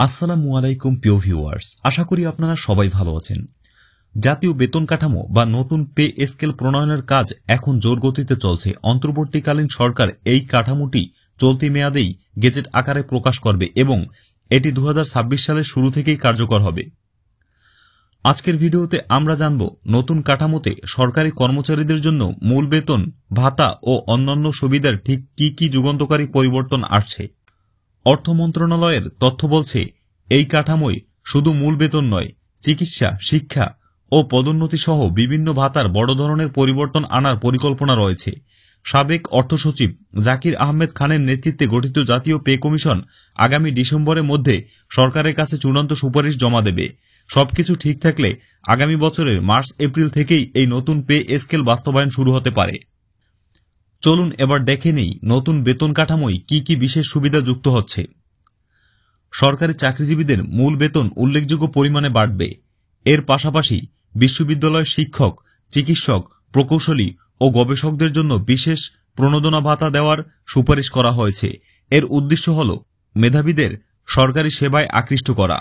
আসসালামু আলাইকুম প্রিয় ভিউয়ার্স, আশা করি আপনারা সবাই ভালো আছেন। জাতীয় বেতন কাঠামো বা নতুন পে স্কেল প্রণয়নের কাজ এখন জোর গতিতে চলছে। অন্তর্বর্তীকালীন সরকার এই কাঠামোটি চলতি মেয়াদেই গেজেট আকারে প্রকাশ করবে এবং এটি 2026 সালের শুরু থেকেই কার্যকর হবে। আজকের ভিডিওতে আমরা জানব নতুন কাঠামোতে সরকারি কর্মচারীদের জন্য মূল বেতন, ভাতা ও অন্যান্য সুবিধার ঠিক কি কি যুগান্তকারী পরিবর্তন আসছে। অর্থ মন্ত্রণালয়ের তথ্য বলছে, এই কাঠামোয় শুধু মূল বেতন নয়, চিকিৎসা, শিক্ষা ও পদোন্নতি সহ বিভিন্ন ভাতার বড় ধরনের পরিবর্তন আনার পরিকল্পনা রয়েছে। সাবেক অর্থসচিব জাকির আহমেদ খানের নেতৃত্বে গঠিত জাতীয় পে কমিশন আগামী ডিসেম্বরের মধ্যে সরকারের কাছে চূড়ান্ত সুপারিশ জমা দেবে। সবকিছু ঠিক থাকলে আগামী বছরের মার্চ-এপ্রিল থেকেই এই নতুন পে স্কেল বাস্তবায়ন শুরু হতে পারে। চলুন এবার দেখে নেই নতুন বেতন কাঠামোয় কি কি বিশেষ সুবিধা যুক্ত হচ্ছে। সরকারি চাকরিজীবীদের মূল বেতন উল্লেখযোগ্য পরিমাণে বাড়বে। এর পাশাপাশি বিশ্ববিদ্যালয়ের শিক্ষক, চিকিৎসক, প্রকৌশলী ও গবেষকদের জন্য বিশেষ প্রণোদনা ভাতা দেওয়ার সুপারিশ করা হয়েছে। এর উদ্দেশ্য হল মেধাবীদের সরকারি সেবায় আকৃষ্ট করা।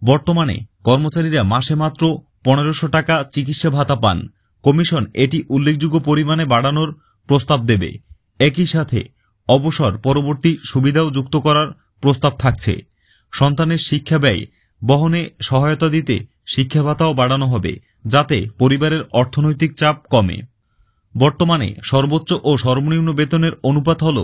বর্তমানে কর্মচারীরা মাসে মাত্র 1500 টাকা চিকিৎসা ভাতা পান। কমিশন এটি উল্লেখযোগ্য পরিমাণে বাড়ানোর প্রস্তাব দেবে। একই সাথে অবসর পরবর্তী সুবিধাও যুক্ত করার প্রস্তাব থাকছে। সন্তানের শিক্ষা ব্যয় বহনে সহায়তা দিতে শিক্ষা ভাতাও বাড়ানো হবে, যাতে পরিবারের অর্থনৈতিক চাপ কমে। বর্তমানে সর্বোচ্চ ও সর্বনিম্ন বেতনের অনুপাত হল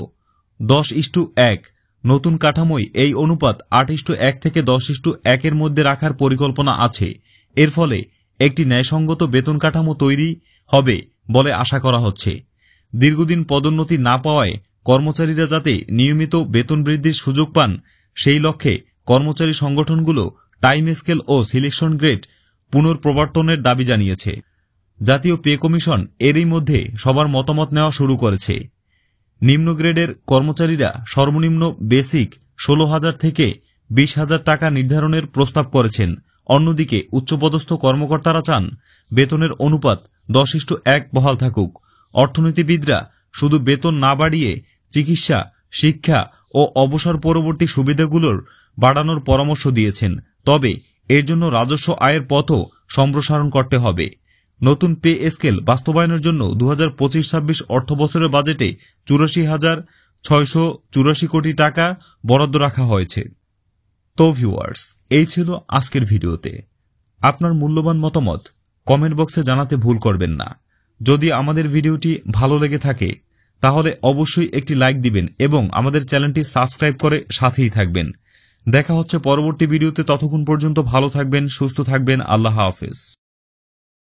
10:1। নতুন কাঠামোয় এই অনুপাত 8:1 থেকে 10:1 এর মধ্যে রাখার পরিকল্পনা আছে। এর ফলে একটি ন্যায়সঙ্গত বেতন কাঠামো তৈরি হবে বলে আশা করা হচ্ছে। দীর্ঘদিন পদোন্নতি না পাওয়ায় কর্মচারীরা যাতে নিয়মিত বেতন বৃদ্ধির সুযোগ পান, সেই লক্ষ্যে কর্মচারী সংগঠনগুলো টাইম স্কেল ও সিলেকশন গ্রেড পুনর্প্রবর্তনের দাবি জানিয়েছে। জাতীয় পে কমিশন এরই মধ্যে সবার মতামত নেওয়া শুরু করেছে। নিম্ন গ্রেডের কর্মচারীরা সর্বনিম্ন বেসিক 16,000 থেকে 20,000 টাকা নির্ধারণের প্রস্তাব করেছেন। অন্যদিকে উচ্চপদস্থ কর্মকর্তারা চান বেতনের অনুপাত 10:1 বহাল থাকুক। অর্থনীতিবিদরা শুধু বেতন না বাড়িয়ে চিকিৎসা, শিক্ষা ও অবসর পরবর্তী সুবিধাগুলোর বাড়ানোর পরামর্শ দিয়েছেন। তবে এর জন্য রাজস্ব আয়ের পথও সম্প্রসারণ করতে হবে। নতুন পে স্কেল বাস্তবায়নের জন্য 2025-26 অর্থবছরের বাজেটে 84,684 কোটি টাকা বরাদ্দ রাখা হয়েছে। তো ভিউয়ার্স, এই ছিল আজকের ভিডিওতে। আপনার মূল্যবান মতামত কমেন্ট বক্সে জানাতে ভুল করবেন না। যদি আমাদের ভিডিওটি ভালো লেগে থাকে তাহলে অবশ্যই একটি লাইক দিবেন এবং আমাদের চ্যানেলটি সাবস্ক্রাইব করে সাথেই থাকবেন। দেখা হচ্ছে পরবর্তী ভিডিওতে। ততক্ষণ পর্যন্ত ভালো থাকবেন, সুস্থ থাকবেন। আল্লাহ হাফেজ।